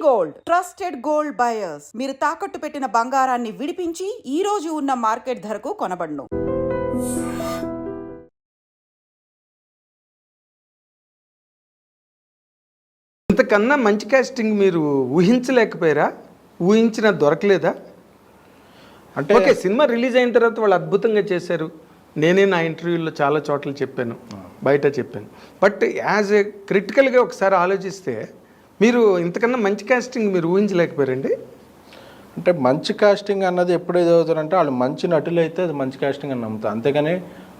Gold trusted gold buyers. మీరు తాకట్టు పెట్టిన బంగారాన్ని విడిపించి ఈ రోజు ఉన్న మార్కెట్ ధరకు కొనబడును. ఇంతకన్నా మంచి కాస్టింగ్ మీరు ఊహించలేకపోయారా? ఊహించినా దొరకలేదా? అంటే ఓకే, సినిమా రిలీజ్ అయిన తర్వాత వాళ్ళు అద్భుతంగా చేశారు. నేనే నా ఇంటర్వ్యూలో చాలా చోట్ల చెప్పాను, బయట చెప్పాను. బట్ యాజ్ ఏ క్రిటికల్గా ఒకసారి ఆలోచిస్తే మీరు ఇంతకన్నా మంచి కాస్టింగ్ మీరు ఊహించలేకపోయారండి? అంటే మంచి కాస్టింగ్ అన్నది ఎప్పుడు ఏదవుతారంటే వాళ్ళు మంచి నటులు అయితే అది మంచి కాస్టింగ్ అని నమ్ముతారు. అంతేగాని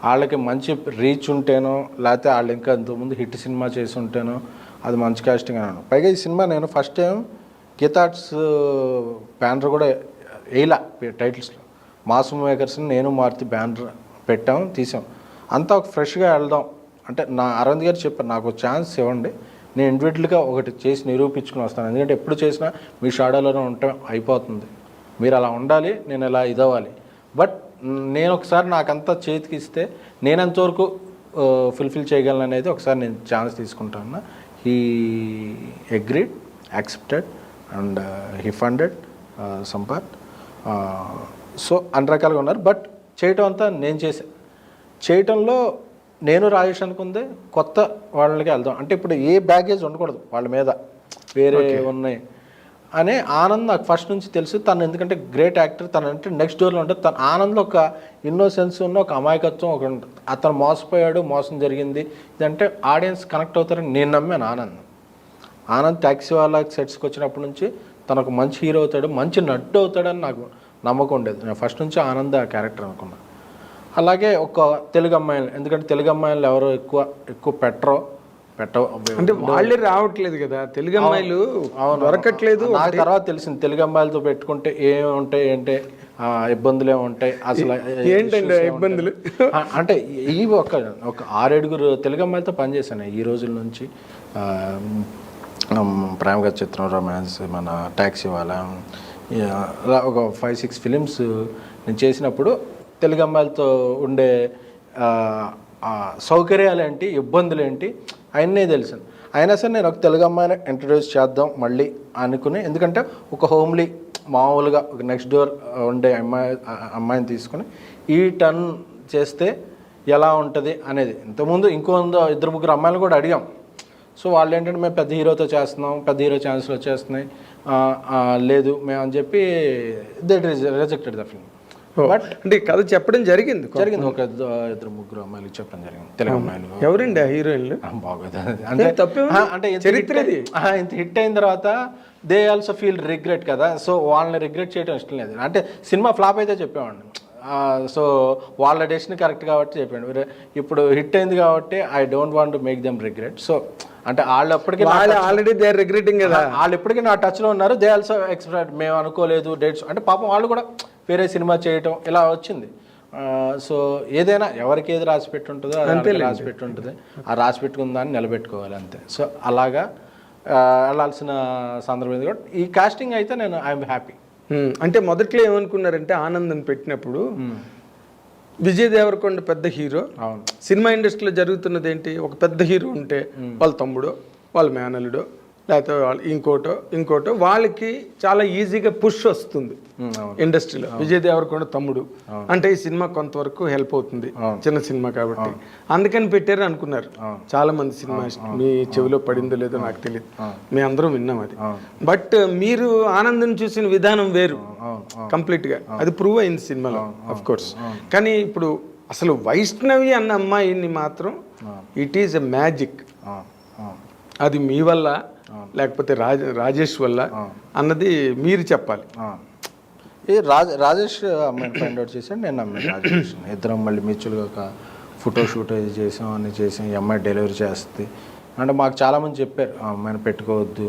వాళ్ళకి మంచి రీచ్ ఉంటేనో లేకపోతే వాళ్ళు ఇంకా ఇంతకుముందు హిట్ సినిమా చేసి ఉంటేనో అది మంచి కాస్టింగ్ అన్నాను. పైగా ఈ సినిమా నేను ఫస్ట్ టైం గీతార్ట్స్ బ్యానర్ కూడా వేయలా టైటిల్స్లో. మాస్ మేకర్స్ని నేను మారుతి బ్యానర్ పెట్టాం, తీసాం. అంతా ఒక ఫ్రెష్గా వెళ్దాం అంటే నా అరవింద్ గారు చెప్పారు, నాకు ఛాన్స్ ఇవ్వండి, నేను ఇండివిజువల్గా ఒకటి చేసి నిరూపించుకుని వస్తాను. ఎందుకంటే ఎప్పుడు చేసినా మీ షాడోలోనే ఉంటే అయిపోతుంది, మీరు అలా ఉండాలి, నేను ఇలా ఇదవ్వాలి. బట్ నేను ఒకసారి నాకంతా చేతికి ఇస్తే నేను ఎంతవరకు ఫుల్ఫిల్ చేయగలను అనేది ఒకసారి నేను ఛాన్స్ తీసుకుంటాను. He agreed, accepted and he funded Sampath. So అన్ని రకాలుగా ఉన్నారు. బట్ చేయటం అంతా నేను చేయటంలో నేను రాజేష్ అనుకుంది కొత్త వాళ్ళకి వెళ్దాం అంటే ఇప్పుడు ఏ బ్యాగేజ్ ఉండకూడదు వాళ్ళ మీద, వేరే ఉన్నాయి అనే ఆనంద్ నాకు ఫస్ట్ నుంచి తెలుసు. తను ఎందుకంటే గ్రేట్ యాక్టర్, తను అంటే నెక్స్ట్ డోర్లో ఉంటుంది. తన ఆనంద్లో ఒక ఇన్నోసెన్స్ ఉన్న ఒక అమాయకత్వం ఒక అతను మోసపోయాడు, మోసం జరిగింది ఇదంటే ఆడియన్స్ కనెక్ట్ అవుతారని నేను నమ్మాను. ఆనంద్ ట్యాక్సీ వాళ్ళ సెట్స్కి వచ్చినప్పటి నుంచి తనకు మంచి హీరో అవుతాడు, మంచి నటు అవుతాడని నాకు నమ్మకం ఉండేది. నేను ఫస్ట్ నుంచి ఆనంద్ ఆ క్యారెక్టర్ అనుకున్నాను. అలాగే ఒక తెలుగు అమ్మాయిలు, ఎందుకంటే తెలుగు అమ్మాయిలు ఎవరు ఎక్కువ పెట్ట అంటే వాళ్ళే రావట్లేదు కదా తెలుగు అమ్మాయిలు, దొరకట్లేదు. నాకు తర్వాత తెలిసింది తెలుగు అమ్మాయిలతో పెట్టుకుంటే ఏముంటాయి అంటే ఇబ్బందులు ఏముంటాయి, అసలు ఏంటంటే ఇబ్బందులు అంటే ఇవి ఒక 6-7 తెలుగు అమ్మాయిలతో పనిచేశాను ఈ రోజుల నుంచి. ప్రేమగా చిత్రం, రొమాన్స్, మన ట్యాక్సీ వాళ్ళ, ఒక 5-6 ఫిలిమ్స్ నేను చేసినప్పుడు తెలుగు అమ్మాయిలతో ఉండే సౌకర్యాలు ఏంటి, ఇబ్బందులు ఏంటి అవన్నీ తెలిసింది. అయినా సరే నేను ఒక తెలుగు అమ్మాయిని ఇంట్రడ్యూస్ చేద్దాం మళ్ళీ అనుకుని, ఎందుకంటే ఒక హోమ్లీ మామూలుగా ఒక నెక్స్ట్ డోర్ ఉండే అమ్మాయిని తీసుకుని ఈ టర్న్ చేస్తే ఎలా ఉంటుంది అనేది. ఇంతకుముందు 2-3 అమ్మాయిలు కూడా అడిగాం. సో వాళ్ళు ఏంటంటే మేము పెద్ద హీరోతో చేస్తున్నాం, పెద్ద హీరో ఛాన్స్లు వచ్చేస్తున్నాయి, లేదు మేము అని చెప్పి రిజెక్టెడ్ ద ఫిల్మ్. బట్ అంటే కథ చెప్పడం జరిగింది ఒక 2-3 అమ్మాయిలు చెప్పడం జరిగింది, తెలుగు అమ్మాయిలు. ఎవరండి ఆ హీరోయిన్లు? బాగోదు అంటే చరిత్ర ఇంత హిట్ అయిన తర్వాత దే ఆల్సో ఫీల్ రిగ్రెట్ కదా. సో వాళ్ళని రిగ్రెట్ చేయడం ఇష్టం లేదు. అంటే సినిమా ఫ్లాప్ అయితే చెప్పేవాడిని, సో వాళ్ళ డెసిషన్ కరెక్ట్ కాబట్టి చెప్పాడు. ఇప్పుడు హిట్ అయింది కాబట్టి I don't want to make them regret. So అంటే వాళ్ళు ఎప్పటికీ ఆల్రెడీ దే ఆర్ రిగ్రెటింగ్ కదా, వాళ్ళు ఎప్పటికీ నా టచ్లో ఉన్నారు. దే ఆల్సో ఎక్స్పెక్ట్ మేము అనుకోలేదు డేట్స్ అంటే పాపం వాళ్ళు కూడా వేరే సినిమా చేయటం ఇలా వచ్చింది. సో ఏదైనా ఎవరికి ఏది రాసి పెట్టి ఉంటుందో అది రాసి పెట్టి ఉంటుంది, ఆ రాసి పెట్టుకున్న దాన్ని నిలబెట్టుకోవాలి అంతే. సో అలాగా వెళ్ళాల్సిన సందర్భం కూడా ఈ కాస్టింగ్ అయితే నేను ఐఎమ్ హ్యాపీ. అంటే మొదట్లో ఏమనుకున్నారంటే ఆనందం పెట్టినప్పుడు విజయ్ దేవరకొండ పెద్ద హీరో, సినిమా ఇండస్ట్రీలో జరుగుతున్నది ఏంటి, ఒక పెద్ద హీరో ఉంటే వాళ్ళ తమ్ముడో వాళ్ళ మేనల్లుడో లేకపోతే వాళ్ళు ఇంకోటో వాళ్ళకి చాలా ఈజీగా పుష్ వస్తుంది ఇండస్ట్రీలో. విజయ్ దేవరకొండ తమ్ముడు అంటే ఈ సినిమా కొంతవరకు హెల్ప్ అవుతుంది, చిన్న సినిమా కాబట్టి అందుకని పెట్టారు అనుకున్నారు చాలా మంది. సినిమా మీ చెవిలో పడిందో లేదో నాకు తెలియదు, మేము అందరం విన్నాం అది. బట్ మీరు ఆనందం చూసిన విధానం వేరు కంప్లీట్గా, అది ప్రూవ్ అయింది సినిమాలో ఆఫ్ కోర్స్. కానీ ఇప్పుడు అసలు వైష్ణవి అన్న అమ్మాయిని మాత్రం ఇట్ ఈజ్ ఎ మ్యాజిక్. అది మీ వల్ల లేకపోతే రాజేష్ వల్ల అన్నది మీరు చెప్పాలి. రాజేష్ అమ్మాయిని ఫైండ్ అవుట్ చేశాడు, నేను అమ్మాయి రాజేష్ ఇద్దరం మళ్ళీ మ్యూచువల్గా ఒక ఫోటో షూట్ అది చేసాం, అన్నీ చేసాం. ఈ అమ్మాయి డెలివరీ చేస్తుంది అంటే మాకు చాలామంది చెప్పారు ఆ అమ్మాయిని పెట్టుకోవద్దు,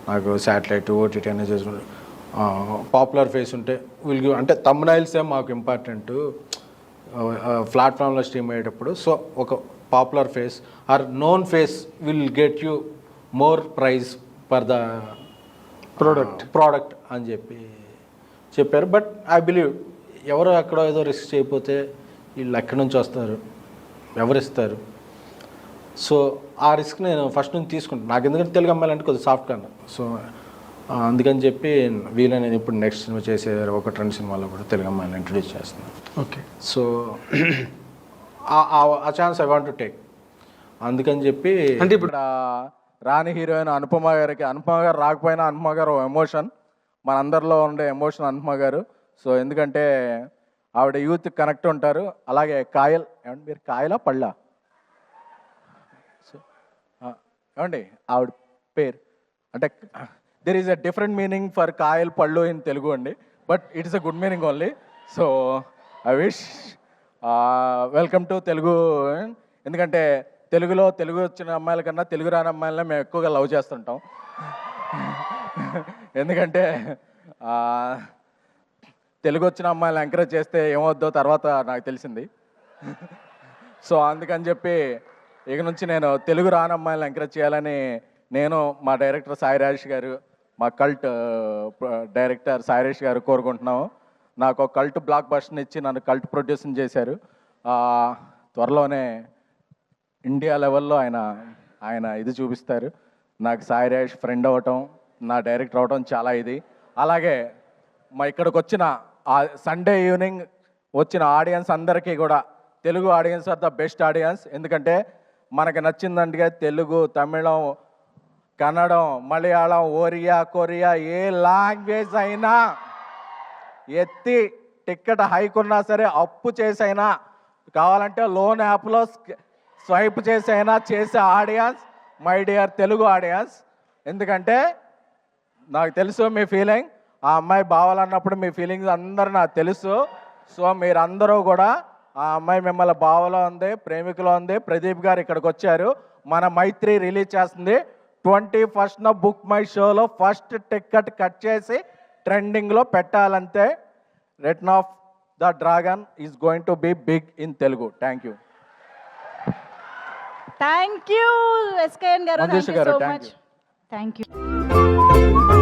నాకు శాటిలైట్ ఓటీటీ అనేది చేసుకుంటారు, పాపులర్ ఫేస్ ఉంటే వీళ్ళు అంటే థంబ్నైల్సే మాకు ఇంపార్టెంట్ ప్లాట్ఫామ్లో స్ట్రీమ్ అయ్యేటప్పుడు. సో ఒక popular face or known face will get you more price for the product అని చెప్పారు. బట్ ఐ బిలీవ్ ఎవరు అక్కడ ఏదో రిస్క్ చేయకపోతే వీళ్ళు ఎక్కడి నుంచి వస్తారు, ఎవరు ఇస్తారు. సో ఆ రిస్క్ నేను ఫస్ట్ నుంచి తీసుకుంటాను. నాకు ఎందుకంటే తెలుగు అమ్మాయిలంటే కొద్దిగా సాఫ్ట్ అన్న. సో అందుకని చెప్పి వీళ్ళని ఇప్పుడు నెక్స్ట్ సినిమా చేసే ఒక 2 సినిమాలో కూడా తెలుగు అమ్మాయిని ఇంట్రడ్యూస్ చేస్తున్నాను. ఓకే. సో ఆ chance I want to take. అందుకని చెప్పి అంటే ఇప్పుడు రాని హీరోయిన్ అనుపమ గారు రాకపోయినా అనుపమ గారు ఎమోషన్, మనందరిలో ఉండే ఎమోషన్ అనుపమ గారు. సో ఎందుకంటే ఆవిడ యూత్ కనెక్ట్ ఉంటారు. అలాగే కాయల్, ఏమండి మీరు కాయలా పళ్ళా? సో ఏమండి ఆవిడ పేరు అంటే there is a different meaning for Kayal పళ్ళు ఇన్ తెలుగు అండి, but it is a good meaning only. So I wish welcome to Telugu. ఎందుకంటే తెలుగు వచ్చిన అమ్మాయిల కన్నా తెలుగు రాని అమ్మాయిలనే మేము ఎక్కువగా లవ్ చేస్తుంటాం. ఎందుకంటే తెలుగు వచ్చిన అమ్మాయిలు ఎంకరేజ్ చేస్తే ఏమవుద్దో తర్వాత నాకు తెలిసింది. సో అందుకని చెప్పి ఇక నుంచి నేను తెలుగు రాని అమ్మాయిలను ఎంకరేజ్ చేయాలని నేను, మా డైరెక్టర్ సాయి రాజేష్ గారు, మా కల్ట్ డైరెక్టర్ సాయిరేష్ గారు కోరుకుంటున్నాము. నాకు ఒక కల్ట్ బ్లాక్ బస్టర్ని ఇచ్చి నన్ను కల్ట్ ప్రొడ్యూసింగ్ చేశారు. త్వరలోనే ఇండియా లెవెల్లో ఆయన ఇది చూపిస్తారు. నాకు సాయిరేష్ ఫ్రెండ్ అవ్వటం, నా డైరెక్టర్ అవ్వటం చాలా ఇది. అలాగే మా ఇక్కడికి వచ్చిన సండే ఈవినింగ్ వచ్చిన ఆడియన్స్ అందరికీ కూడా, Telugu audience are the best audience. ఎందుకంటే మనకి నచ్చిందంటే తెలుగు, తమిళం, కన్నడం, మలయాళం, ఒరియా, కొరియా ఏ లాంగ్వేజ్ అయినా ఎత్తి టికెట్ హైక్ ఉన్నా సరే అప్పు చేసైనా, కావాలంటే లోన్ యాప్లో స్వైప్ చేసైనా చేసే audience my dear Telugu audience. ఎందుకంటే నాకు తెలుసు మీ ఫీలింగ్, ఆ అమ్మాయి బావాలన్నప్పుడు మీ ఫీలింగ్స్ అందరూ నాకు తెలుసు. సో మీరందరూ కూడా ఆ అమ్మాయి మిమ్మల్ని బావలో ఉంది, ప్రేమికులో ఉంది. ప్రదీప్ గారు ఇక్కడికి వచ్చారు, మన మైత్రి రిలీజ్ చేస్తుంది 21st బుక్ మై షోలో ఫస్ట్ టికెట్ కట్ చేసి ట్రెండింగ్లో పెట్టాలంతే. Return of the dragon is going to be big in Telugu. Thank you. Thank you SKN గారు. మంజుష గారు, thank you so thank much. Thank you.